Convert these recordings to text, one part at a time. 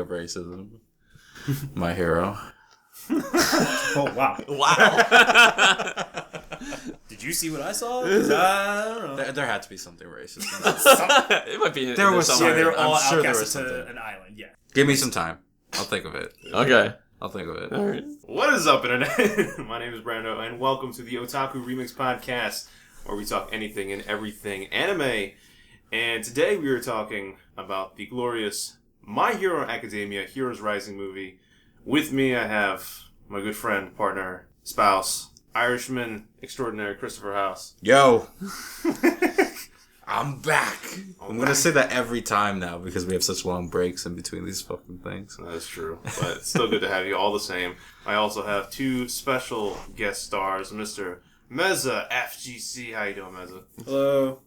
of racism. My hero. Oh, wow. Wow. Did you see what I saw? 'Cause I don't know. There had to be something racist. It might be. There was Yeah, they were all I'm sure there was outcasted to something. an island, yeah. Give me some time. I'll think of it. Okay. I'll think of it. All right. What is up, Internet? My name is Brando, and welcome to the Otaku Remix Podcast, where we talk anything and everything anime. And today we are talking about the glorious My Hero Academia Heroes Rising movie. With me, I have my good friend, partner, spouse, Irishman extraordinary, Christopher House. Yo! I'm back! I'm gonna say that every time now because we have such long breaks in between these fucking things. That's true, but it's still good to have you all the same. I also have two special guest stars, Mr. Meza FGC. How you doing, Meza? Hello.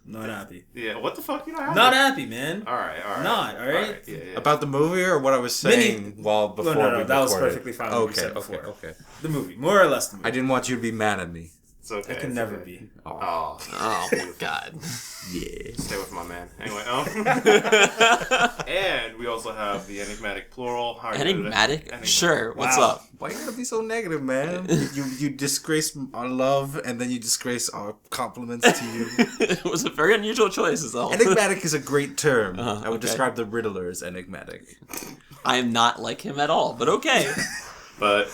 Not happy. Yeah, what the fuck? You not happy? Not happy, man. Alright. Alright? Yeah. About the movie or what I was saying before we recorded? That was perfectly fine. Okay. The movie. More or less the movie. I didn't want you to be mad at me. It's okay. I can never be. Oh, Oh my god. Yeah. stay with my man. Anyway, and we also have the enigmatic plural. How are you doing today? Enigmatic? Sure. What's Wow. up? Why you gotta be so negative, man? You disgrace our love and then you disgrace our compliments to you. It was a very unusual choice, is all. Enigmatic is a great term. I would okay. describe the Riddler as enigmatic. I am not like him at all, but okay. But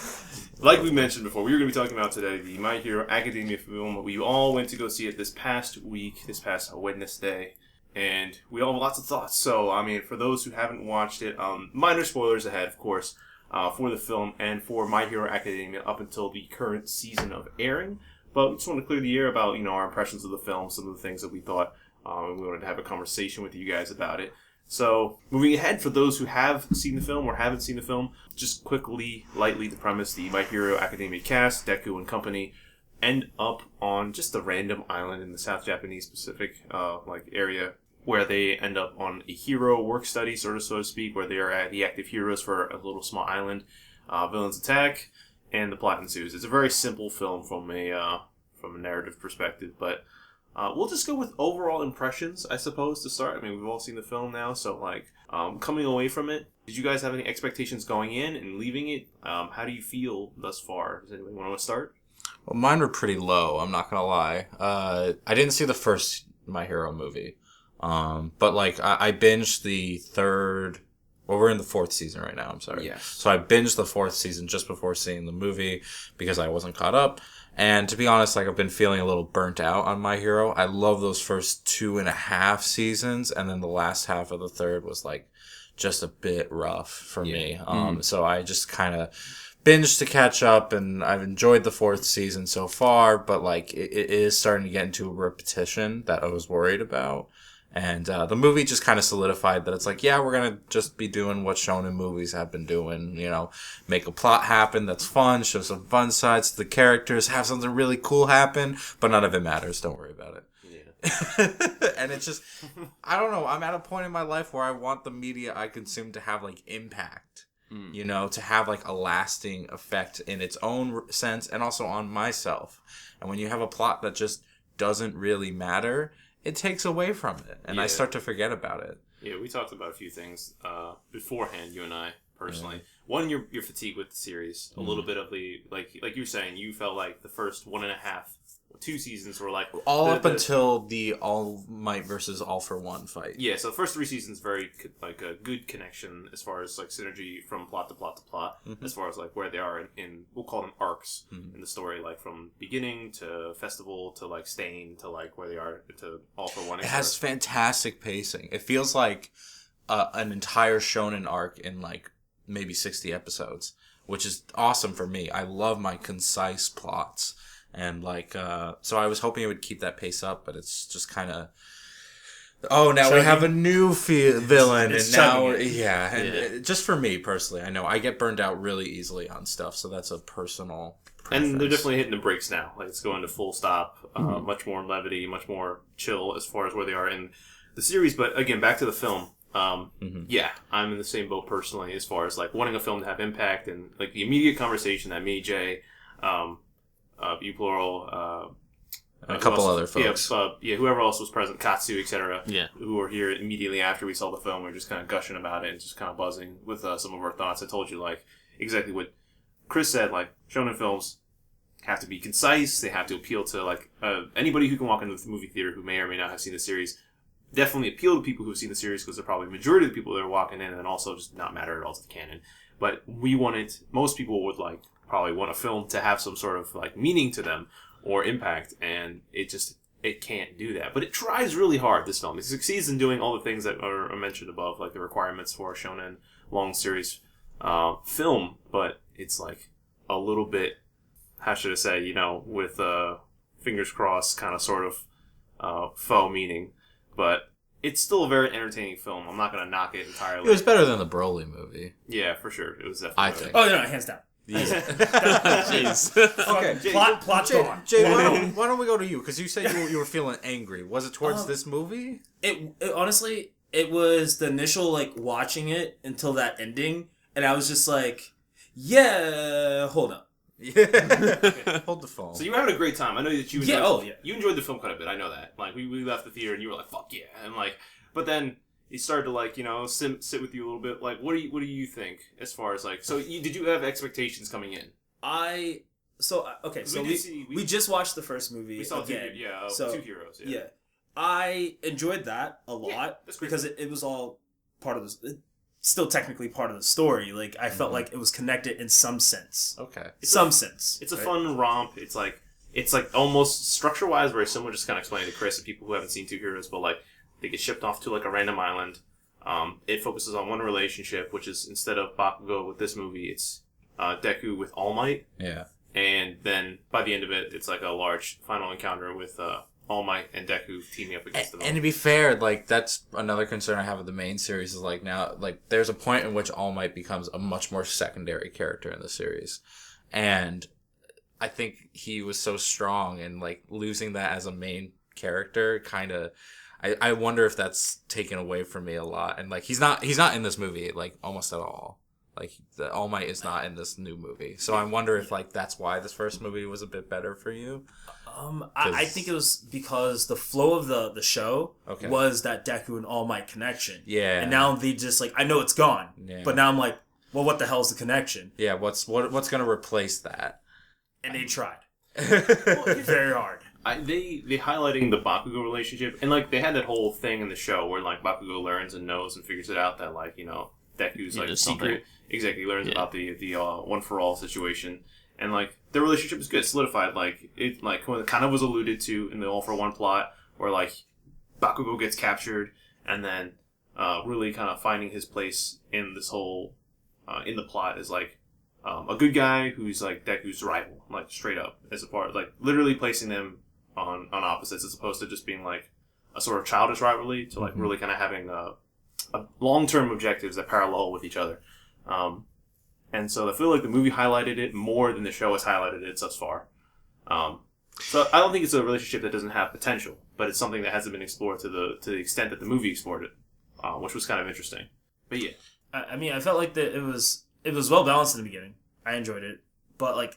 like we mentioned before, we were going to be talking about today the My Hero Academia film. We all went to go see it this past Wednesday, and we all have lots of thoughts. So, I mean, for those who haven't watched it, minor spoilers ahead, of course, for the film and for My Hero Academia up until the current season of airing. But we just want to clear the air about, our impressions of the film, some of the things that we thought, and we wanted to have a conversation with you guys about it. So, moving ahead, for those who have seen the film or haven't seen the film, just quickly, lightly, the premise, the My Hero Academia cast, Deku and company, end up on just a random island in the South Japanese Pacific, area, where they end up on a hero work study, so to speak, where they are the active heroes for a little small island. Villains attack, and the plot ensues. It's a very simple film from a narrative perspective, but we'll just go with overall impressions, I suppose, to start. I mean, we've all seen the film now, so, coming away from it, did you guys have any expectations going in and leaving it? How do you feel thus far? Does anyone want to start? Well, mine were pretty low, I'm not gonna lie. I didn't see the first My Hero movie. But, I binged the third... Well, we're in the fourth season right now, I'm sorry. Yes. So I binged the fourth season just before seeing the movie because I wasn't caught up. And to be honest, I've been feeling a little burnt out on My Hero. I love those first 2.5 seasons, and then the last half of the third was, just a bit rough for me. So I just kind of binged to catch up, and I've enjoyed the fourth season so far, but, it is starting to get into a repetition that I was worried about. And the movie just kind of solidified that it's we're going to just be doing what shonen movies have been doing, make a plot happen that's fun, show some fun sides to the characters, have something really cool happen, but none of it matters. Don't worry about it. Yeah. And it's just, I don't know, I'm at a point in my life where I want the media I consume to have, impact, to have, a lasting effect in its own sense and also on myself. And when you have a plot that just doesn't really matter, it takes away from it, and I start to forget about it. Yeah, we talked about a few things beforehand, you and I, personally. One, your fatigue with the series. A little bit of the, like you were saying, you felt like the first 2 seasons were up until the All Might versus All for One fight. Yeah, so the first 3 seasons very a good connection as far as synergy from plot to plot to plot, as far as where they are in we'll call them arcs in the story, from beginning to festival to Stain to where they are to All for One. It has fantastic pacing. It feels like an entire shonen arc in maybe 60 episodes, which is awesome for me. I love my concise plots. And, so I was hoping it would keep that pace up, but it's just kind of... Oh, now we have a new villain, and now... Yeah, and just for me, personally, I know I get burned out really easily on stuff, so that's a personal preference. And they're definitely hitting the brakes now. It's going to full stop, much more levity, much more chill as far as where they are in the series. But, again, back to the film. Yeah, I'm in the same boat personally as far as, wanting a film to have impact and, the immediate conversation that me, Jay... you plural, a couple who else? other folks. Whoever else was present, Katsu, etc. Yeah. Who were here immediately after we saw the film. We were just kind of gushing about it and just kind of buzzing with some of our thoughts. I told you, like, exactly what Chris said, like, shonen films have to be concise. They have to appeal to, like, anybody who can walk into the movie theater who may or may not have seen the series. Definitely appeal to people who have seen the series because they're probably the majority of the people that are walking in, and then also just not matter at all to the canon. But most people would, like, probably want a film to have some sort of, like, meaning to them or impact, and it can't do that. But it tries really hard, this film. It succeeds in doing all the things that are mentioned above, like the requirements for a shonen long series film, but it's, like, a little bit, how should I say, with fingers crossed kind of sort of faux meaning. But it's still a very entertaining film. I'm not going to knock it entirely. It was better than the Broly movie. Yeah, for sure. It was definitely I better. think. Oh, no, hands down. Yeah. Jeez. Okay, Jay, Plot gone. Jay, why don't we go to you? Because you said you were feeling angry. Was it towards this movie? It honestly, it was the initial, like, watching it until that ending, and I was just like, yeah, hold up. Yeah. Hold the phone. So you were having a great time. I know that you enjoyed you enjoyed the film quite a bit. I know that. Like, we left the theater and you were like, fuck yeah. And, like, but then it started to, like, sit with you a little bit. Like, what do you think as far as, like, so did you have expectations coming in? We just watched the first movie. We saw again. Two Heroes. Yeah. I enjoyed that a lot because it was all part of the, still technically part of the story. Like, I felt like it was connected in some sense. Okay. It's a fun romp. It's like almost structure wise very similar. Just kind of explaining to Chris and people who haven't seen Two Heroes, but like they get shipped off to like a random island. It focuses on one relationship, which is instead of Bakugo with this movie, it's Deku with All Might. Yeah. And then by the end of it, it's like a large final encounter with All Might and Deku teaming up against them. And to be fair, like, that's another concern I have with the main series is, like, now, like, there's a point in which All Might becomes a much more secondary character in the series. And I think he was so strong, and, like, losing that as a main character kind of... I wonder if that's taken away from me a lot. And, like, he's not in this movie, like, almost at all. Like, the All Might is not in this new movie. So I wonder if, like, that's why this first movie was a bit better for you. I think it was because the flow of the show was that Deku and All Might connection. Yeah. And now they just, like, I know it's gone. Yeah. But now I'm like, well, what the hell's the connection? Yeah, what's going to replace that? And they tried. Very hard. They highlighting the Bakugo relationship, and like they had that whole thing in the show where like Bakugo learns and knows and figures it out that like Deku's like secret exactly learns about the one for all situation, and like their relationship is good, solidified. Like it like kind of was alluded to in the All for One plot where like Bakugo gets captured and then really kind of finding his place in this whole in the plot is like a good guy who's like Deku's rival, like straight up as a part like literally placing them on opposites as opposed to just being like a sort of childish rivalry to like really kind of having a long-term objectives that parallel with each other. And so I feel like the movie highlighted it more than the show has highlighted it thus far. So I don't think it's a relationship that doesn't have potential, but it's something that hasn't been explored to the extent that the movie explored it, which was kind of interesting. But yeah. I mean, I felt like that it was well balanced in the beginning. I enjoyed it. But like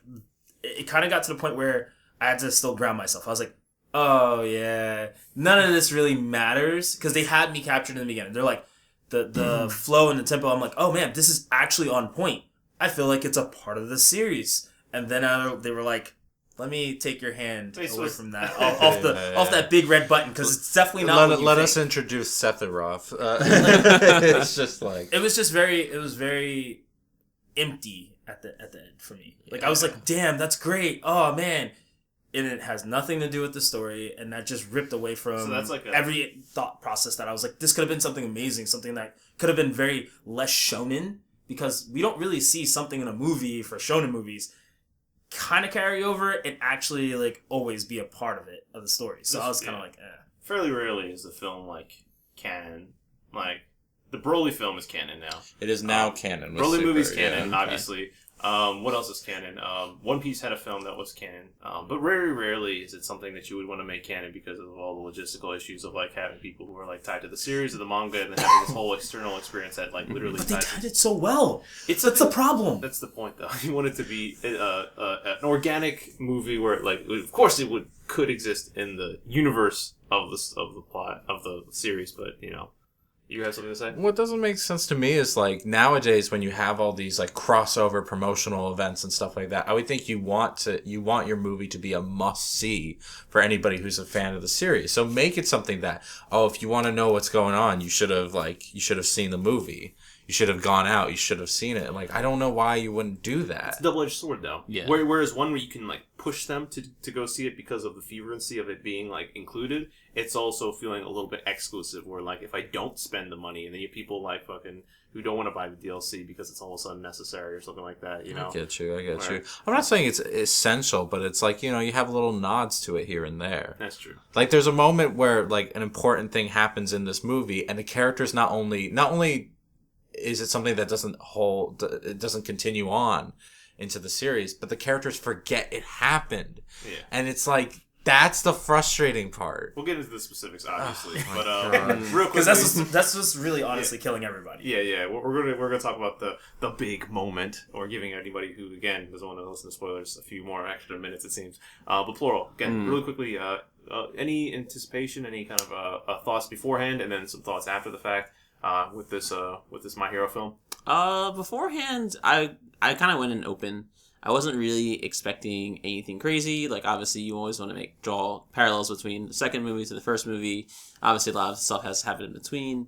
it kind of got to the point where I had to still ground myself. I was like, oh, yeah, none of this really matters. Because they had me captured in the beginning. They're like, the flow and the tempo, I'm like, oh, man, this is actually on point. I feel like it's a part of the series. And then they were like, let me take your hand away from that. Off that big red button, because it's definitely not what you Let think. us introduce Sephiroth. It's just like... It was very empty at the end for me. Like, I was like, damn, that's great. Oh, man. And it has nothing to do with the story, and that just ripped away from every thought process that I was like, this could have been something amazing, something that could have been very less shonen, because we don't really see something in a movie for shonen movies kind of carry over and actually like always be a part of the story. So I was kind of like, eh. Fairly rarely is the film like canon. Like the Broly film is canon now. It is now canon. Broly movie's canon, obviously. What else is canon? One Piece had a film that was canon, but very rarely is it something that you would want to make canon because of all the logistical issues of like having people who are like tied to the series or the manga and then having this whole external experience that like literally. But they tied it so well. That's the problem. That's the point, though. You want it to be an organic movie where, like, of course, it could exist in the universe of the plot of the series, but you know. You have something to say? What doesn't make sense to me is like nowadays when you have all these like crossover promotional events and stuff like that, I would think you want your movie to be a must see for anybody who's a fan of the series. So make it something that, if you want to know what's going on, you should have seen the movie. You should have gone out. You should have seen it. Like, I don't know why you wouldn't do that. It's a double-edged sword, though. Yeah. Whereas one where you can, like, push them to go see it because of the fervency of it being, like, included, it's also feeling a little bit exclusive where, like, if I don't spend the money, and then you have people, like, fucking, who don't want to buy the DLC because it's almost unnecessary or something like that, you know? I get you. I'm not saying it's essential, but it's like, you know, you have little nods to it here and there. That's true. Like, there's a moment where, like, an important thing happens in this movie, and the characters not only is it something that doesn't continue on into the series, but the characters forget it happened. Yeah. And it's like, that's the frustrating part. We'll get into the specifics, obviously, Oh, but real quick, Because that's just really honestly killing everybody. Yeah. We're gonna talk about the big moment, or giving anybody who again doesn't want to listen to spoilers a few more extra minutes, it seems. But plural again, really quickly. Any anticipation, any kind of thoughts beforehand, and then some thoughts after the fact with this My Hero film? Beforehand, I kind of went in open. I wasn't really expecting anything crazy. Like, obviously, you always want to draw parallels between the second movie to the first movie. Obviously, a lot of stuff has happened in between.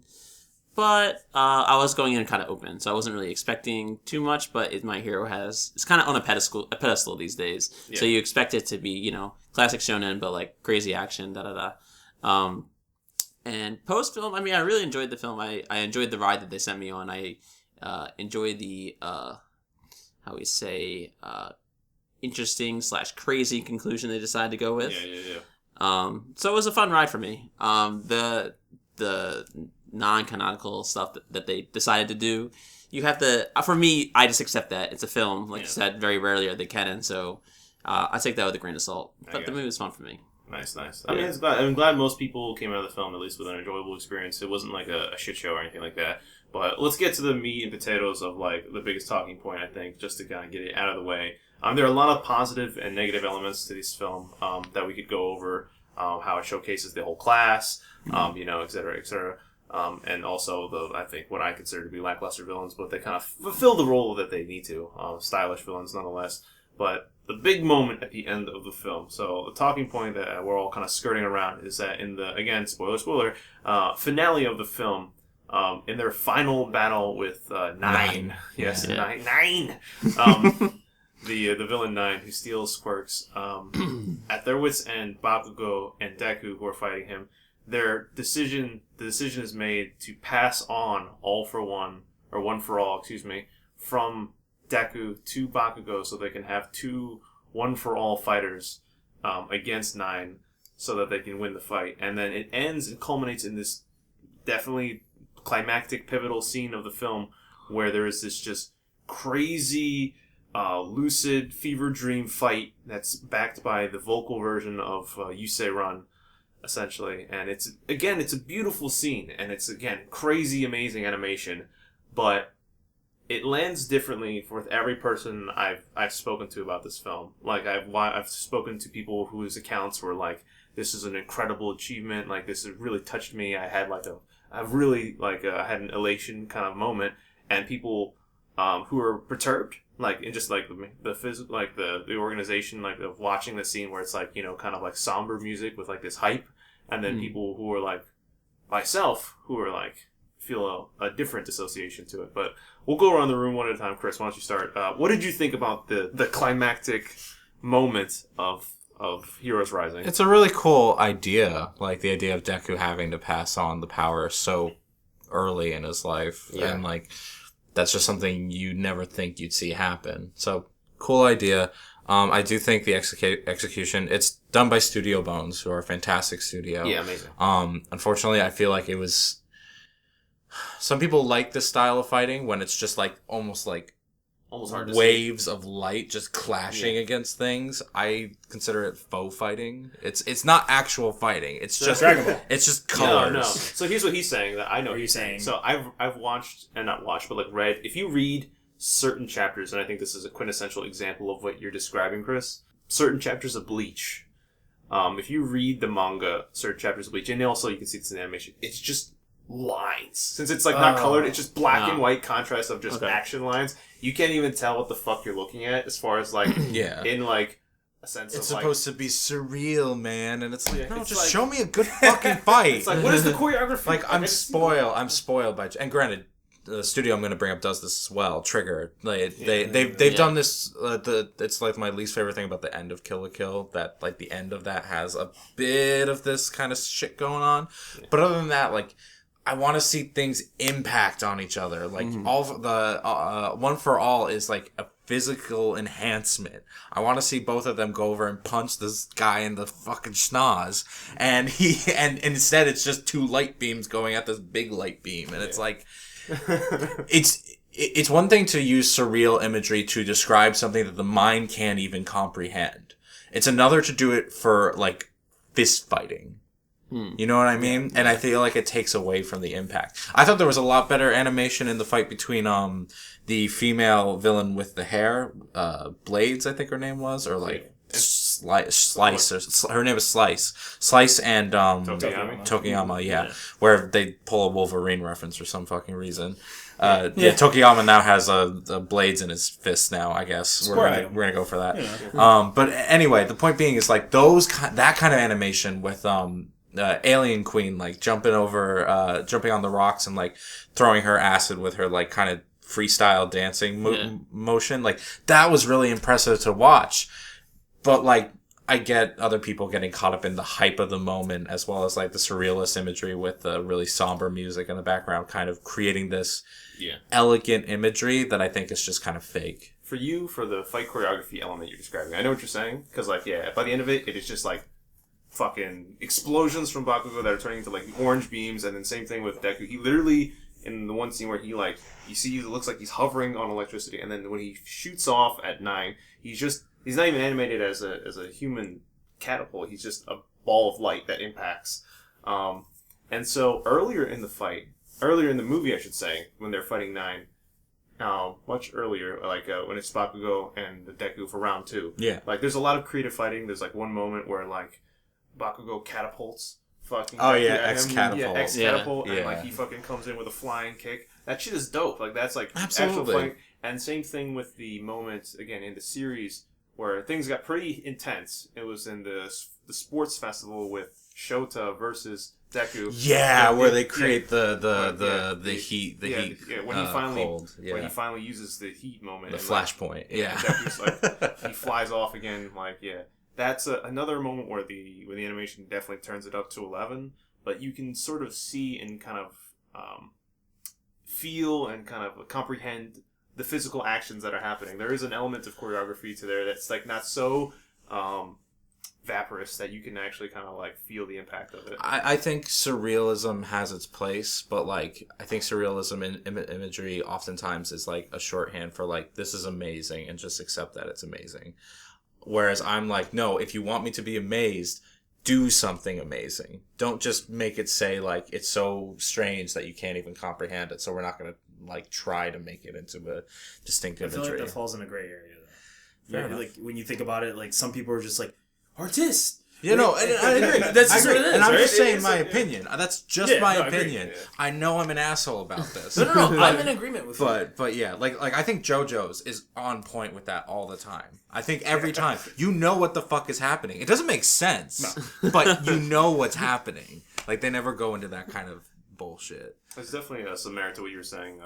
But I was going in kind of open, so I wasn't really expecting too much. But My Hero it's kind of on a pedestal these days. Yeah. So you expect it to be, you know, classic shonen, but like crazy action, And post-film, I mean, I really enjoyed the film. I enjoyed the ride that they sent me on. I enjoyed the, interesting / crazy conclusion they decided to go with. Yeah. So it was a fun ride for me. The non-canonical stuff that they decided to do, you have to, for me, I just accept that. It's a film. Like you said, very rarely are they canon, so I take that with a grain of salt. But the movie was fun for me. Nice. I mean, I'm glad most people came out of the film at least with an enjoyable experience. It wasn't like a shit show or anything like that. But let's get to the meat and potatoes of like the biggest talking point, I think, just to kind of get it out of the way. There are a lot of positive and negative elements to this film that we could go over. How it showcases the whole class, you know, et cetera, et cetera. And also I think what I consider to be lackluster villains, but they kind of fulfill the role that they need to. Stylish villains nonetheless. But the big moment at the end of the film. So the talking point that we're all kind of skirting around is that in the, again, spoiler, finale of the film, in their final battle with Nine. Yes, yeah. Nine. The villain Nine, who steals quirks. At their wits' end, Bakugo and Deku, who are fighting him, the decision is made to pass on All for One, or One for All, from Deku to Bakugo so they can have two one-for-all fighters against Nine so that they can win the fight. And then it ends and culminates in this definitely climactic, pivotal scene of the film where there is this just crazy, lucid, fever dream fight that's backed by the vocal version of Yusei Run, essentially. And it's a beautiful scene, and it's, again, crazy, amazing animation, but it lands differently with every person I've spoken to about this film. Like, I've spoken to people whose accounts were like, this is an incredible achievement, like, this has really touched me, I had I had an elation kind of moment, and people who are perturbed, like, in just like the physical, like the organization, like of watching the scene where it's like, you know, kind of like somber music with like this hype, and then people who are like myself, who are like feel a different dissociation to it. But we'll go around the room one at a time. Chris, why don't you start? What did you think about the climactic moment of Heroes Rising? It's a really cool idea, like the idea of Deku having to pass on the power so early in his life, and like that's just something you never think you'd see happen. So cool idea. I do think the execution, it's done by Studio Bones, who are a fantastic studio. Yeah, amazing. Unfortunately, I feel like it was. Some people like this style of fighting when it's just like almost like almost hard to waves of light just clashing against things. I consider it faux fighting. It's not actual fighting. It's just Dragon Ball. It's just colors. No. So here's what he's saying that I know. What are you saying? So I've watched and not watched, but like read. If you read certain chapters, and I think this is a quintessential example of what you're describing, Chris. Certain chapters of Bleach. If you read the manga, certain chapters of Bleach, and also you can see this in animation. It's just lines. Since it's like not colored, it's just black and white contrast of just action lines. You can't even tell what the fuck you're looking at as far as like in like a sense it's of supposed to be surreal, man, and it's like no, it's just like, show me a good fucking fight. It's like what is the choreography? Like I'm spoiled by. And granted, the studio I'm going to bring up does this as well. Trigger, they've done this. It's like my least favorite thing about the end of Kill la Kill, that like the end of that has a bit of this kind of shit going on. But other than that, like. I want to see things impact on each other. Like, all the One for All is like a physical enhancement. I want to see both of them go over and punch this guy in the fucking schnoz. And instead it's just two light beams going at this big light beam. And it's like, it's one thing to use surreal imagery to describe something that the mind can't even comprehend. It's another to do it for, like, fist fighting. You know what I mean? And I feel like it takes away from the impact. I thought there was a lot better animation in the fight between the female villain with the hair, Blades, I think her name was, or like Slice, or her name is Slice and Tokiyama, where they pull a Wolverine reference for some fucking reason. Tokiyama now has blades in his fists now, I guess. We're gonna go for that. Yeah. But anyway, the point being is like that kind of animation with Alien Queen, like jumping on the rocks and like throwing her acid with her like kind of freestyle dancing motion, like that was really impressive to watch. But like I get other people getting caught up in the hype of the moment, as well as like the surrealist imagery with the really somber music in the background, kind of creating this elegant imagery that I think is just kind of fake. For you, for the fight choreography element you're describing, I know what you're saying, because like by the end of it, it is just like fucking explosions from Bakugo that are turning into like orange beams, and then same thing with Deku. He literally, in the one scene where he like, you see it looks like he's hovering on electricity, and then when he shoots off at 9, he's not even animated as a human catapult. He's just a ball of light that impacts. And so earlier in the movie, I should say, when they're fighting 9, much earlier, like when it's Bakugo and the Deku for round 2. Yeah. Like there's a lot of creative fighting. There's like one moment where like Bakugo catapults fucking X-catapult. Yeah, X-catapult, and like he fucking comes in with a flying kick. That shit is dope. Like that's like actual fighting. And same thing with the moment again in the series where things got pretty intense. It was in the sports festival with Shota versus Deku. Yeah, where they create the heat. When he finally uses the heat moment. The flashpoint. And Deku's like he flies off again. Like that's another moment where the animation definitely turns it up to 11. But you can sort of see and kind of feel and kind of comprehend the physical actions that are happening. There is an element of choreography to there that's like not so vaporous that you can actually kind of like feel the impact of it. I think surrealism has its place, but like I think surrealism in imagery oftentimes is like a shorthand for like this is amazing and just accept that it's amazing. Whereas I'm like, no, if you want me to be amazed, do something amazing. Don't just make it say like it's so strange that you can't even comprehend it, so we're not going to like try to make it into a distinct imagery. I feel like that falls in a gray area though. Yeah, like when you think about it, like some people are just like artists. You know, I agree. That's just what it is. And I'm right? just saying my opinion. That's just my opinion. I agree. I know I'm an asshole about this. No. I'm in agreement with you. But yeah, like I think JoJo's is on point with that all the time. I think every time you know what the fuck is happening. It doesn't make sense, but you know what's happening. Like they never go into that kind of bullshit. There's definitely some merit to what you were saying,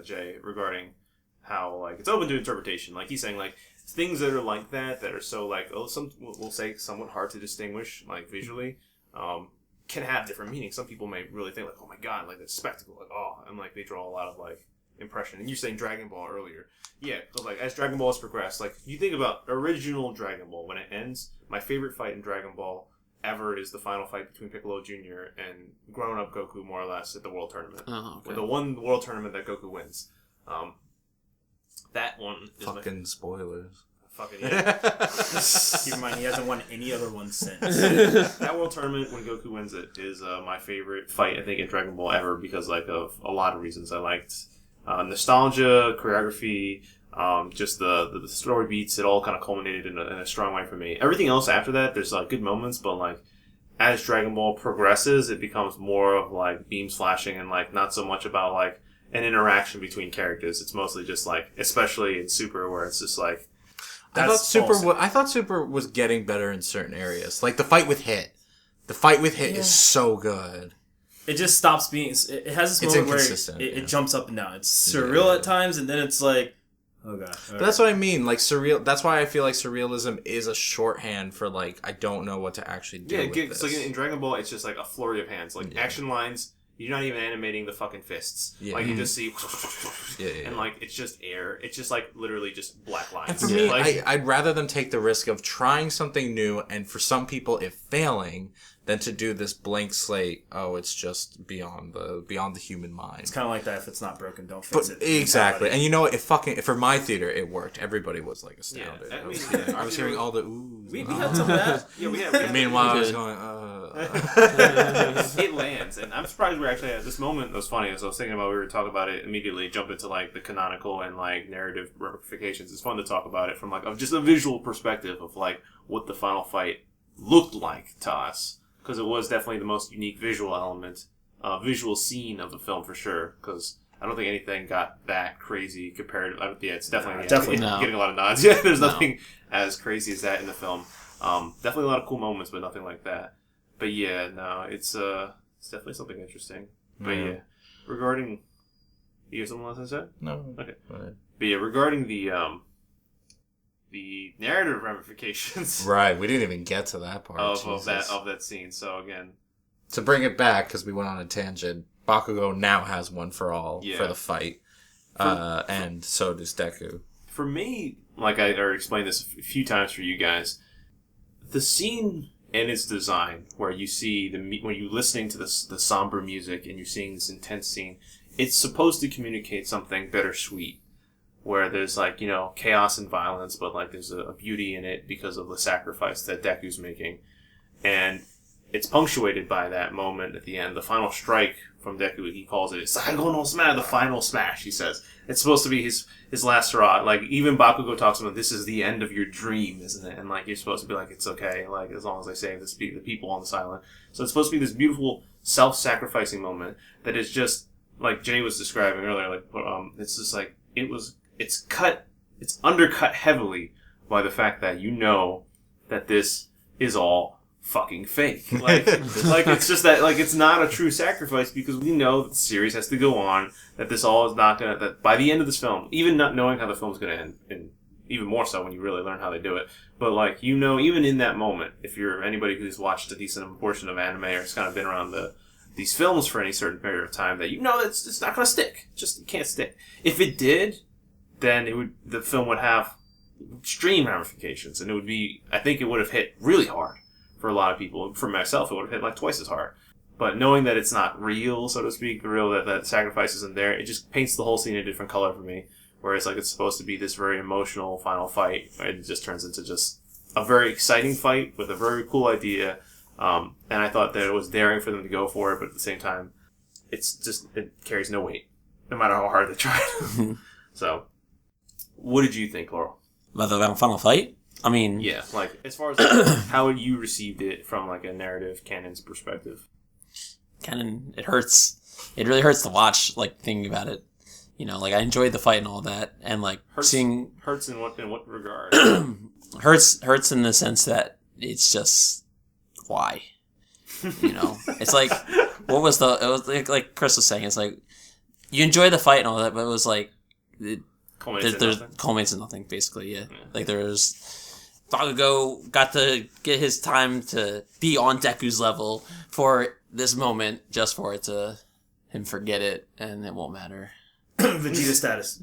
Jay, regarding how like it's open to interpretation. Like he's saying, like things that are like that are so like we'll say somewhat hard to distinguish like visually, can have different meanings. Some people may really think like, oh my god, like that spectacle, like and like they draw a lot of like impression. And you're saying Dragon Ball earlier, but like as Dragon Ball has progressed, like you think about original Dragon Ball when it ends. My favorite fight in Dragon Ball ever is the final fight between Piccolo Jr. and grown-up Goku, more or less, at the World Tournament. Oh, okay. With the one World Tournament that Goku wins. one is Fucking spoilers. fucking yeah. Keep in mind, he hasn't won any other one since. That World Tournament when Goku wins it is my favorite fight I think in Dragon Ball ever because like of a lot of reasons. I liked nostalgia, choreography, just the story beats. It all kind of culminated in a strong way for me. Everything else after that, there's like good moments, but like as Dragon Ball progresses, it becomes more of like beams flashing and like not so much about like an interaction between characters. It's mostly just like, especially in Super, where it's just like. I thought Super was getting better in certain areas. Like the fight with Hit. The fight with Hit is so good. It just stops being. It has this moment where it jumps up and down. It's surreal at times, and then it's like, oh god. But that's what I mean. Like surreal. That's why I feel like surrealism is a shorthand for like I don't know what to actually do. Yeah, it's like in Dragon Ball, it's just like a flurry of hands, like action lines. You're not even animating the fucking fists. Yeah. Like, you just see... And, like, it's just air. It's just, like, literally just black lines. And for me, I'd rather them take the risk of trying something new and for some people it failing than to do this blank slate, it's just beyond the human mind. It's kind of like that. If it's not broken, don't fix it. Exactly. And you know what? For my theater, it worked. Everybody was, like, astounded. Yeah. I was hearing all the oohs. We had some of that. Yeah, we had meanwhile, I was going, It lands, and I'm surprised we're actually at this moment. It was funny as I was thinking about. We were talking about it immediately. Jump into like the canonical and like narrative ramifications. It's fun to talk about it from like just a visual perspective of like what the final fight looked like to us, because it was definitely the most unique visual element, visual scene of the film for sure. Because I don't think anything got that crazy compared. It's definitely getting a lot of nods. Yeah, there's nothing as crazy as that in the film. Definitely a lot of cool moments, but nothing like that. But yeah, no, it's definitely something interesting. But yeah, regarding, you have something else to say? No. Okay. But yeah, regarding the narrative ramifications. Right, we didn't even get to that part of that scene. So again, to bring it back because we went on a tangent, Bakugo now has one for all for the fight, and so does Deku. For me, like I already explained this a few times for you guys, the scene and its design, where you see when you're listening to the somber music and you're seeing this intense scene, it's supposed to communicate something bittersweet, where there's like chaos and violence, but like there's a beauty in it because of the sacrifice that Deku's making, and it's punctuated by that moment at the end, the final strike from Deku. He calls it "Saigo no Smash," the final smash. He says it's supposed to be his last hurrah. Like even Bakugo talks about, this is the end of your dream, isn't it? And like you're supposed to be like, it's okay, like as long as I save the people on this island. So it's supposed to be this beautiful self-sacrificing moment that is just like Jay was describing earlier. Like it's just like it's undercut heavily by the fact that that this is all fucking fake. Like it's just that like it's not a true sacrifice, because we know that the series has to go on, that this all is not gonna, that by the end of this film, even not knowing how the film's gonna end, and even more so when you really learn how they do it, but like even in that moment, if you're anybody who's watched a decent portion of anime or has kind of been around these films for any certain period of time, that it's not gonna stick. It can't stick. If it did, then the film would have extreme ramifications, and I think it would have hit really hard for a lot of people. For myself, it would have hit like twice as hard. But knowing that it's not real, so to speak, that sacrifice isn't there, it just paints the whole scene a different color for me. Whereas like it's supposed to be this very emotional final fight, it just turns into just a very exciting fight with a very cool idea. And I thought that it was daring for them to go for it, but at the same time, it carries no weight, no matter how hard they try. So, what did you think, Laurel? About the final fight? I mean... Yeah, like, as far as how you received it from, like, a narrative canon's perspective. Canon, it hurts. It really hurts to watch, like, thinking about it. Like, I enjoyed the fight and all that, and, like, seeing... Hurts in what regard? hurts in the sense that it's just... Why? It's like... It was like Chris was saying, it's like... You enjoy the fight and all that, but it was like... Culminates in nothing, basically, yeah. Like, there's... Bakugo got to get his time to be on Deku's level for this moment, just for him forget it, and it won't matter. Vegeta status.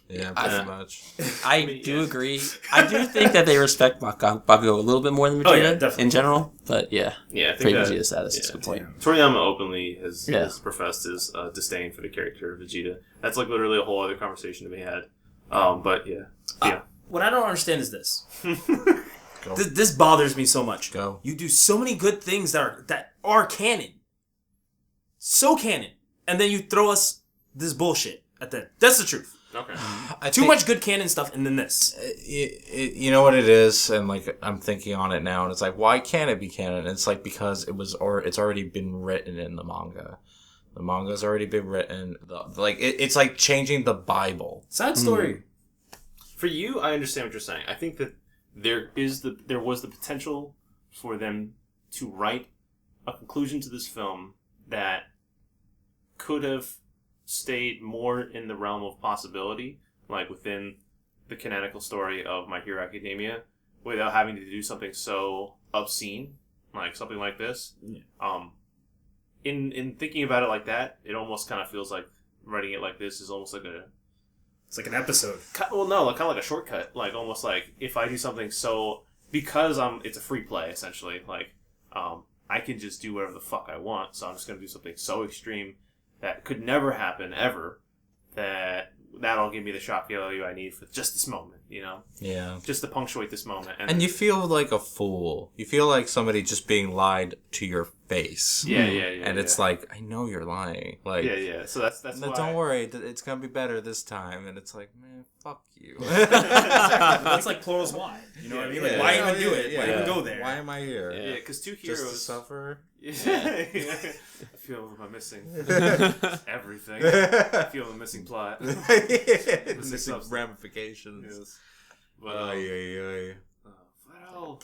Yeah, pretty much. I do agree. I do think that they respect Bakugo a little bit more than Vegeta in general, but yeah. Yeah, I think Vegeta status is a good point. Toriyama openly has professed his disdain for the character of Vegeta. That's like literally a whole other conversation to be had. But yeah. What I don't understand is this. Go. This bothers me so much. Go. You do so many good things that are canon. So canon. And then you throw us this bullshit at the end. That's the truth. Okay. Too much good canon stuff and then this. You know what it is, and like I'm thinking on it now, and it's like, why can't it be canon? It's like because it's already been written in the manga. The manga's already been written. It's like changing the Bible. Sad story. For you, I understand what you're saying. I think that there was the potential for them to write a conclusion to this film that could have stayed more in the realm of possibility, like within the canonical story of My Hero Academia, without having to do something so obscene, like something like this. Yeah. In thinking about it like that, it almost kind of feels like writing it like this is almost like It's like an episode. well, no, kind of like a shortcut. Like almost like if I do something so because it's a free play essentially. Like I can just do whatever the fuck I want. So I'm just gonna do something so extreme that could never happen ever. That'll give me the shock value I need for just this moment. You know. Yeah. Just to punctuate this moment. And you feel like a fool. You feel like somebody just being lied to your face. Yeah. And it's like, I know you're lying. Like, yeah. So that's no, why. don't worry, it's gonna be better this time. And it's like, man, fuck you. That's like plurals why. You know what I mean? Like, Yeah. why even do it? Yeah. Why even go there? Why am I here? Yeah, because two heroes Just to suffer. Yeah. I feel I'm missing everything. I feel I'm missing plot. Missing substance. ramifications. Yes. But,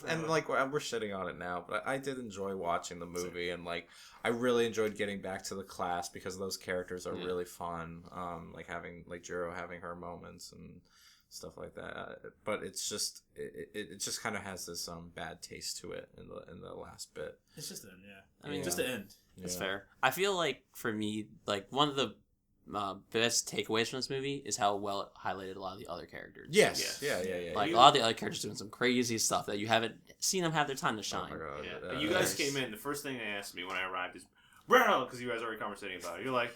And like we're shitting on it now, but I did enjoy watching the movie, and like I really enjoyed getting back to the class because those characters are really fun. Like having like Jiro having her moments and stuff like that. But it's just it just kind of has this bad taste to it in the last bit. It's just the end, yeah. I mean, just the end. That's fair. I feel like for me, like one of the best takeaways from this movie is how well it highlighted a lot of the other characters. Yes. Yeah. Like a lot of the other characters doing some crazy stuff that you haven't seen them have their time to shine. Oh my God. Yeah. You guys came in. The first thing they asked me when I arrived is, "Bro," because you guys already conversating about it. You're like,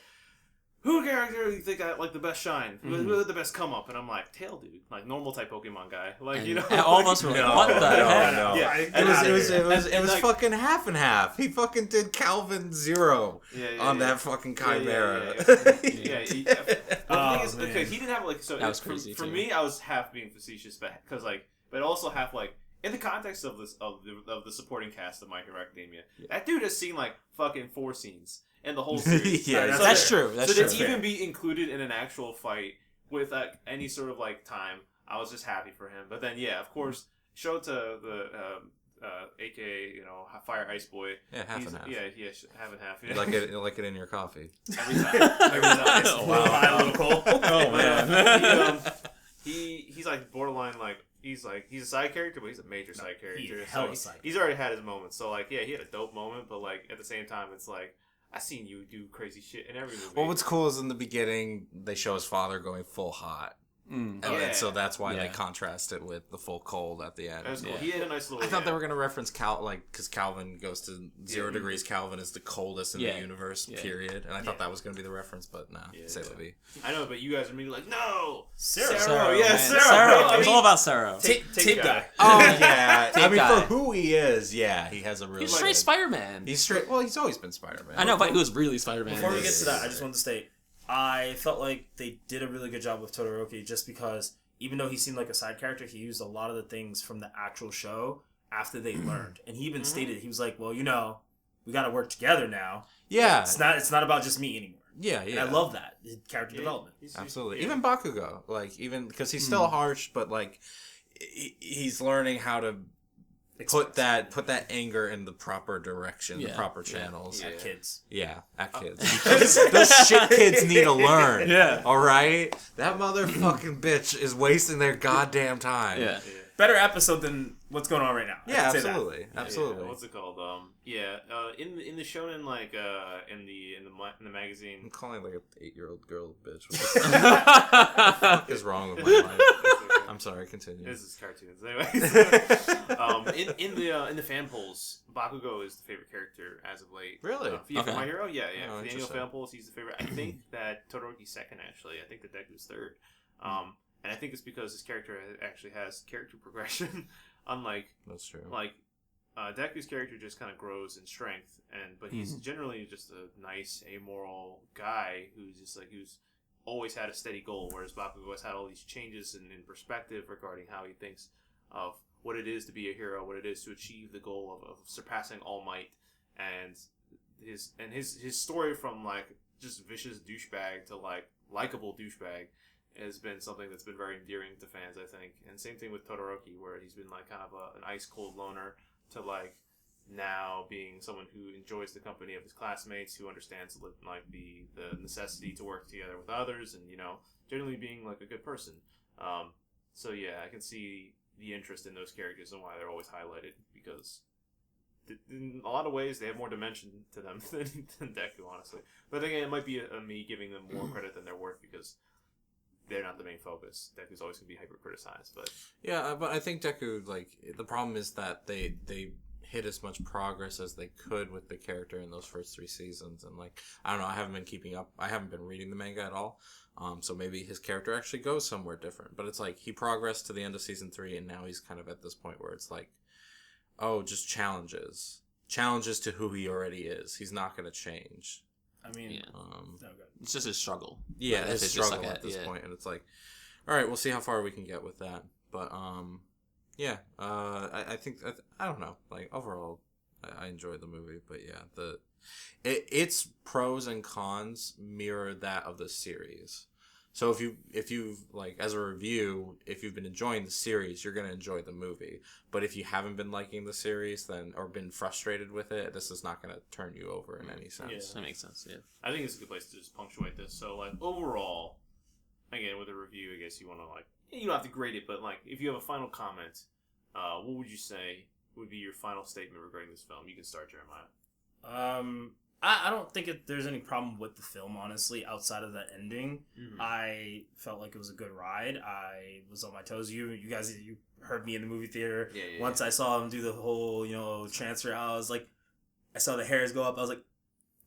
"Who character do you think got like the best shine? Who had the best come up?" And I'm like, "Tail dude, like normal type Pokemon guy." Like And, you know, and all of us were like, No, "What the heck?" no. Yeah, It was like, fucking half and half. He fucking did Calvin Zero on that fucking Chimera. Yeah. The thing is, man. okay, he didn't have like so. That was crazy, for too. me, I was half being facetious, but also half like in the context of this of the supporting cast of My Hero Academia. That dude has seen like fucking 4 scenes in the whole series. Yeah, So that's true. That's so true. to even be included in an actual fight with any sort of like time, I was just happy for him. But then of course, show to the AKA Fire Ice Boy. Yeah, half and half. Yeah, half and half. Yeah. You like it in your coffee. Every time. A little cold. Oh man. He's like borderline like he's a side character, but he's a major side character. He's already had his moments. So like he had a dope moment, but like at the same time, it's like I seen you do crazy shit in every movie. Well, what's cool is in the beginning they show his father going full hot. And then, so that's why they contrast it with the full cold at the end. That's cool. He had a nice little. I thought they were gonna reference because Calvin goes to 0 degrees. Calvin is the coldest in the universe. Period. And I thought that was gonna be the reference, but nah. C'est la vie. I know, but you guys are immediately like, no, Sarah. Sarah. It was all about Sarah. Tape guy. Oh yeah. I mean, guy. for who he is, he has a really. He's straight Spider-Man. He's straight. Well, he's always been Spider-Man. I know, but he was really Spider-Man. Before we get to that, I just wanted to state, I felt like they did a really good job with Todoroki just because even though he seemed like a side character, he used a lot of the things from the actual show after they learned. And he even stated, he was like, well, we got to work together now. Yeah. It's not about just me anymore. Yeah. And I love that. Character development. Absolutely. Even Bakugo, because he's still harsh, but he's learning how to put that anger in the proper direction, the proper channels. At kids. Yeah, at kids. Those shit kids need to learn. Yeah. All right? That motherfucking bitch is wasting their goddamn time. Yeah. Better episode than what's going on right now. I Yeah, can say that. absolutely. Absolutely. What's it called? In the shonen, like in the magazine. I'm calling like an 8-year-old girl a bitch. What the fuck is wrong with my life? I'm sorry, continue. This is cartoons, anyway. In the fan polls, Bakugo is the favorite character as of late. Really? For My Hero, yeah. Oh, For the annual interesting. fan polls, he's the favorite. I think that Todoroki's second, actually. I think that Deku's third. and I think it's because his character actually has character progression, unlike That's true. like Deku's character just kind of grows in strength, but he's generally just a nice, amoral guy who's always had a steady goal, whereas Bakugo has had all these changes in perspective regarding how he thinks of what it is to be a hero, what it is to achieve the goal of surpassing All Might, and his story from like just vicious douchebag to like likable douchebag has been something that's been very endearing to fans, I think. And same thing with Todoroki, where he's been like kind of an ice cold loner to like now being someone who enjoys the company of his classmates, who understands like the necessity to work together with others, and generally being like a good person. So yeah, I can see the interest in those characters and why they're always highlighted, because in a lot of ways they have more dimension to them than Deku, honestly. But again, it might be me giving them more credit than they're worth, because they're not the main focus. Deku's always going to be hyper criticized, but yeah, but I think Deku, like, the problem is that they hit as much progress as they could with the character in those first 3 seasons, and like, I don't know, I haven't been keeping up. I haven't been reading the manga at all, so maybe his character actually goes somewhere different. But it's like he progressed to the end of season 3, and now he's kind of at this point where it's like, oh, just challenges to who he already is. He's not going to change. I mean, yeah. No, It's just his struggle. Yeah, Like, his it's just struggle like at this yeah. point, and it's like, all right, we'll see how far we can get with that. But yeah, I think I don't know. Like, overall, I enjoyed the movie, but yeah, its pros and cons mirror that of the series. So if you like, as a review, if you've been enjoying the series, you're gonna enjoy the movie. But if you haven't been liking the series, then, or been frustrated with it, this is not gonna turn you over in any sense. Yeah. That makes sense. Yeah. I think it's a good place to just punctuate this. So, like, overall, again, with a review, I guess you want to, like, you don't have to grade it, but, like, if you have a final comment, what would you say would be your final statement regarding this film? You can start, Jeremiah. I don't think there's any problem with the film, honestly, outside of the ending. Mm-hmm. I felt like it was a good ride. I was on my toes. You guys, you heard me in the movie theater. Yeah, Once I saw him do the whole transfer, I was like, I saw the hairs go up. I was like,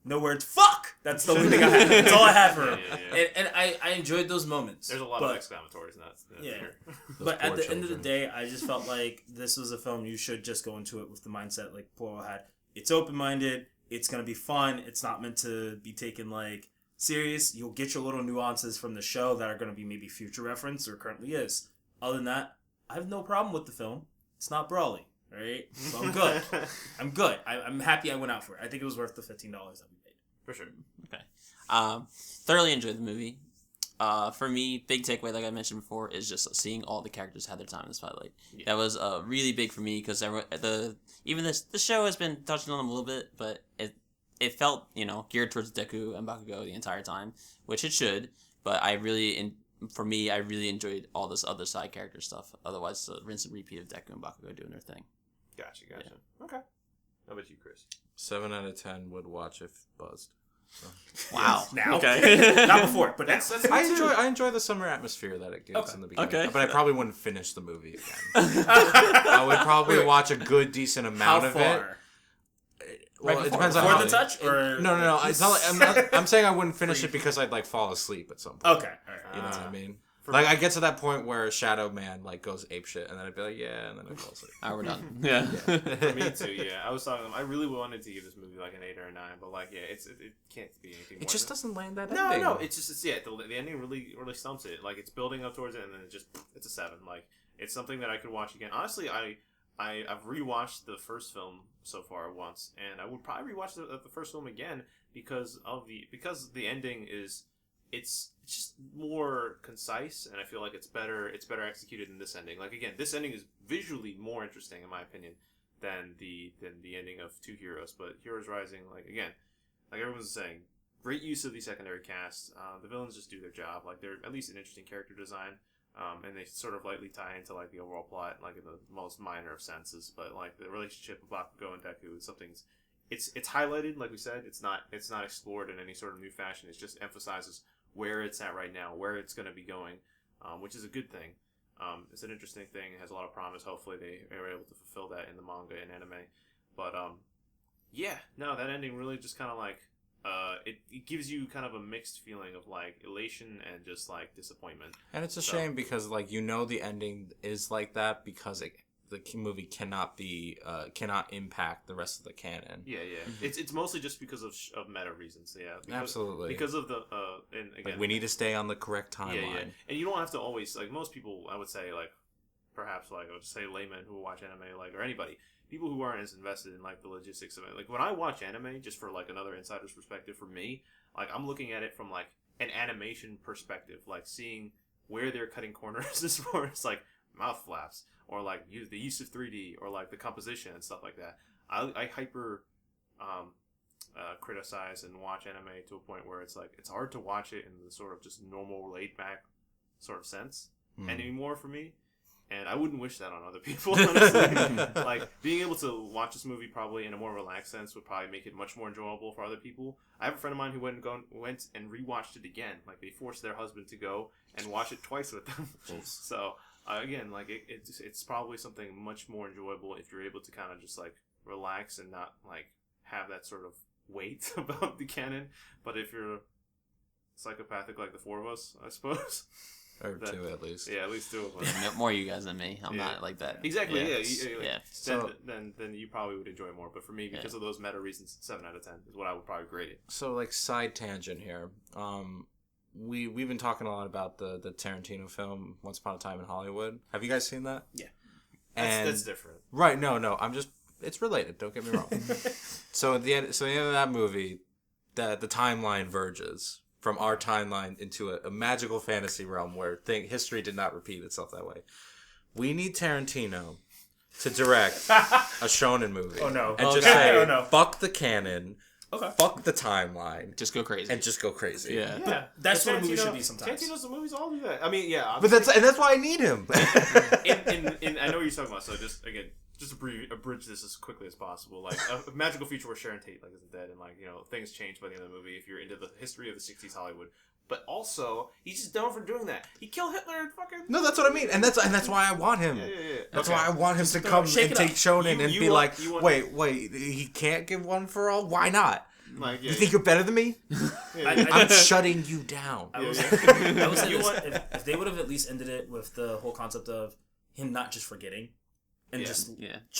no words. Fuck! That's the only thing I had. That's all I had for him. Yeah. And I enjoyed those moments. There's a lot of exclamatories in that theater. But at the end of the day, I just felt like this was a film you should just go into it with the mindset like Poro had. It's open-minded. It's going to be fun. It's not meant to be taken, like, serious. You'll get your little nuances from the show that are going to be maybe future reference, or currently is. Other than that, I have no problem with the film. It's not brawly, right? So I'm good. I'm good. I'm happy I went out for it. I think it was worth the $15 that we paid. For sure. Okay. Thoroughly enjoyed the movie. For me, big takeaway, like I mentioned before, is just seeing all the characters have their time in the spotlight. Yeah. That was really big for me, because the show has been touching on them a little bit, but it felt geared towards Deku and Bakugo the entire time, which it should. But for me, I really enjoyed all this other side character stuff. Otherwise, it's a rinse and repeat of Deku and Bakugo doing their thing. Gotcha. Yeah. Okay. How about you, Chris? 7 out of 10 would watch if buzzed. So. Wow. Now. Okay. Not before, but That's I enjoy the summer atmosphere that it gives in the beginning. Okay. But I probably wouldn't finish the movie again. I would probably watch a good, decent amount of it. Well, it depends on before how the touch, or no. It's not like, I'm saying I wouldn't finish it because I'd like fall asleep at some point. Okay, all right. You know what I mean? Like, I get to that point where Shadow Man like goes apeshit, and then I'd be like, yeah, and then I'd fall asleep. Alright, we're done. Yeah. For me too. Yeah, I was talking. I really wanted to give this movie like an 8 or a 9, but like, yeah, it can't be anything. It more just than doesn't land that No, ending. no, it's the ending really stumps it. Like, it's building up towards it, and then it's a 7. Like, it's something that I could watch again. Honestly, I've rewatched the first film so far once, and I would probably rewatch the first film again because the ending is it's just more concise, and I feel like it's better executed than this ending. Like, again, this ending is visually more interesting in my opinion than the ending of Two Heroes. But Heroes Rising, like, again, like everyone's saying, great use of the secondary cast. The villains just do their job. Like, they're at least an interesting character design. And they sort of lightly tie into like the overall plot, like in the most minor of senses. But like the relationship of Bakugo and Deku is something. It's highlighted, like we said. It's not explored in any sort of new fashion. It just emphasizes where it's at right now, where it's going to be going, which is a good thing. It's an interesting thing. It has a lot of promise. Hopefully they are able to fulfill that in the manga and anime. But yeah, no, that ending really just kind of like, it gives you kind of a mixed feeling of like elation and just like disappointment. And it's a shame because like the ending is like that because the movie cannot impact the rest of the canon. Yeah. It's mostly just because of meta reasons. Yeah, Absolutely. Because of the and again, like we need to stay on the correct timeline. Yeah. And you don't have to always like most people. I would say like perhaps like I would say laymen who watch anime like or anybody. People who aren't as invested in like the logistics of it. Like when I watch anime, just for like another insider's perspective for me, like I'm looking at it from like an animation perspective, like seeing where they're cutting corners as far as like mouth flaps or like the use of 3D or like the composition and stuff like that. I hyper criticize and watch anime to a point where it's like it's hard to watch it in the sort of just normal laid back sort of sense anymore for me. And I wouldn't wish that on other people, honestly. Like, being able to watch this movie probably in a more relaxed sense would probably make it much more enjoyable for other people. I have a friend of mine who went and rewatched it again. Like, they forced their husband to go and watch it twice with them. So, again, like, it's probably something much more enjoyable if you're able to kind of just, like, relax and not, like, have that sort of weight about the canon. But if you're psychopathic like the four of us, I suppose... Or two, at least. Yeah, at least two of us. Yeah, more you guys than me. I'm not like that. Exactly, yeah. Yeah. So, then you probably would enjoy it more. But for me, because of those meta reasons, 7 out of 10 is what I would probably grade it. So, like, side tangent here. We've been talking a lot about the Tarantino film, Once Upon a Time in Hollywood. Have you guys seen that? Yeah. That's different. Right, no. It's related, don't get me wrong. So, at the end of that movie, the timeline verges from our timeline into a magical fantasy realm where history did not repeat itself that way. We need Tarantino to direct a shonen movie. Oh no! And just say, oh, no. Fuck the canon, fuck the timeline, just go crazy, and just go crazy. Yeah. That's what a movie should be sometimes. Tarantino's the movies all do that. I mean, yeah, but that's why I need him. in I know what you're talking about. So just abridge this as quickly as possible. Like a magical future where Sharon Tate like isn't dead, and like things change by the end of the movie if you're into the history of the '60s Hollywood. But also, he's just known for doing that. He killed Hitler and fucking. No, that's what I mean, and that's why I want him. Yeah. That's why I want him to come and take shonen and be like, wait, he can't give one for all. Why not? Like, you think you're better than me? I'm shutting you down. I will say this: if they would have at least ended it with the whole concept of him not just forgetting. And just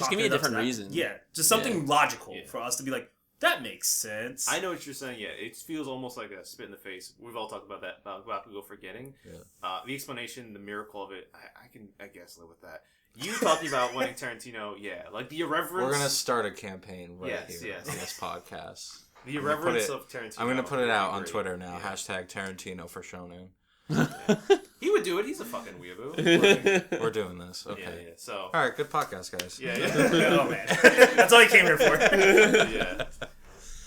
give me a different reason. Yeah, just something logical for us to be like, that makes sense. I know what you're saying. Yeah, it feels almost like a spit in the face. We've all talked about that about Bakugo forgetting. Yeah. The explanation, the miracle of it, I guess live with that. You talking about wanting Tarantino, like the irreverence. We're gonna start a campaign here yes. on this podcast. The irreverence of Tarantino. I'm gonna put it out on Twitter now. # Tarantino for shonen. He would do it. He's a fucking weeaboo. We're doing this. Okay. Yeah. So. All right. Good podcast, guys. Yeah. Oh man, that's all he came here for. Yeah.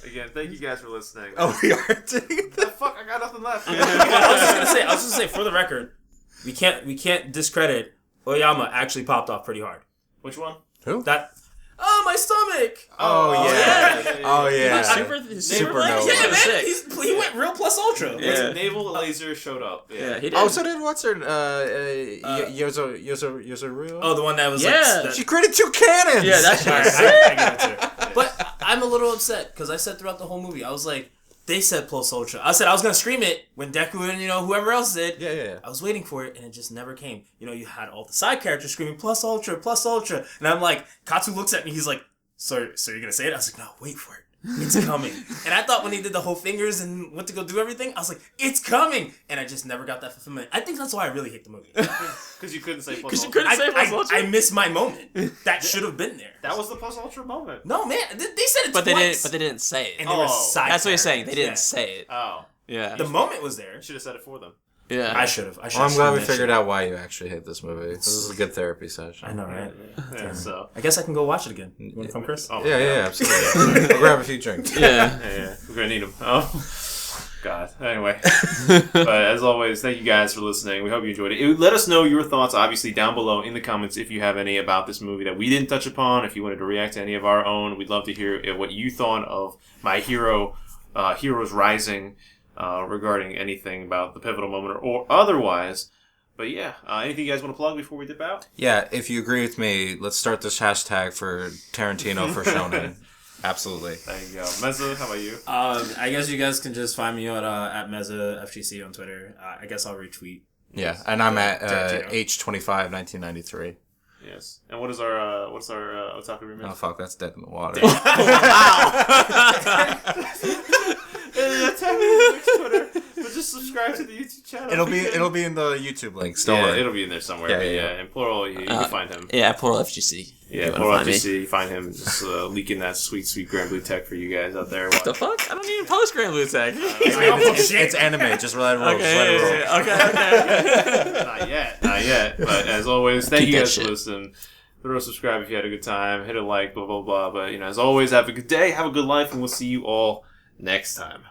Again, thank you guys for listening. Oh, we are doing the fuck. I got nothing left. I was just gonna say, for the record, we can't discredit Oyama actually popped off pretty hard. Which one? Who? That. Oh, my stomach! Oh, yeah. Oh, yeah. Super Nova. Yeah, man. He went real plus ultra. Yeah. Naval laser showed up. Yeah, he did. Oh, so did what's her? Yozoru? Oh, the one that was she created 2 cannons! Yeah, that's I give it to her. But I'm a little upset, because I said throughout the whole movie, I was like, they said plus ultra. I said I was going to scream it when Deku and, whoever else did. Yeah. I was waiting for it, and it just never came. You had all the side characters screaming plus ultra, plus ultra. And I'm like, Katsu looks at me, he's like, so you're going to say it? I was like, no, wait for it. It's coming. And I thought when he did the whole fingers and went to go do everything, I was like, it's coming. And I just never got that fulfillment. I think that's why I really hate the movie. Because you couldn't say plus ultra. Because you couldn't say plus ultra? I missed my moment. That should have been there. That was the plus ultra moment. No, man. They said it but twice. They didn't say it. And they were side That's what you're saying. They characters. didn't say it. Oh. Yeah. The moment was there. You should have said it for them. Yeah. I should have. Well, I'm glad we figured out why you actually hate this movie. This is a good therapy session. I know, right? Yeah, so. I guess I can go watch it again. You want to come, Chris? Oh, yeah, absolutely. We'll grab a few drinks. Yeah. We're going to need them. Oh, God. Anyway. But as always, thank you guys for listening. We hope you enjoyed it. Let us know your thoughts, obviously, down below in the comments if you have any about this movie that we didn't touch upon. If you wanted to react to any of our own, we'd love to hear what you thought of My Hero, Heroes Rising, regarding anything about the pivotal moment or otherwise. But yeah, anything you guys want to plug before we dip out? Yeah, if you agree with me, let's start this hashtag for Tarantino for shonen. Absolutely. There you go. Meza, how about you? I guess you guys can just find me at Meza FGC on Twitter. I guess I'll retweet. Yeah, and I'm at Tarantino. H25 1993. Yes. And what's our Otaku remix? Oh fuck, that's dead in the water. Twitter, but just subscribe to the YouTube channel. It'll be in the YouTube links. Don't Yeah, worry. it'll be in there somewhere. Yeah, but yeah, yeah. In plural, you can find him. Yeah, Portal FGC. Yeah, Plural FGC. You find him just leaking that sweet Grand Blue tech for you guys out there. What the fuck? I don't even post Grand Blue Tech. It's anime. Just let it roll. Okay. Not yet. But as always, thank Keep you that guys shit. for listening. Throw a subscribe if you had a good time. Hit a like. Blah blah blah. But as always, have a good day. Have a good life, and we'll see you all next time.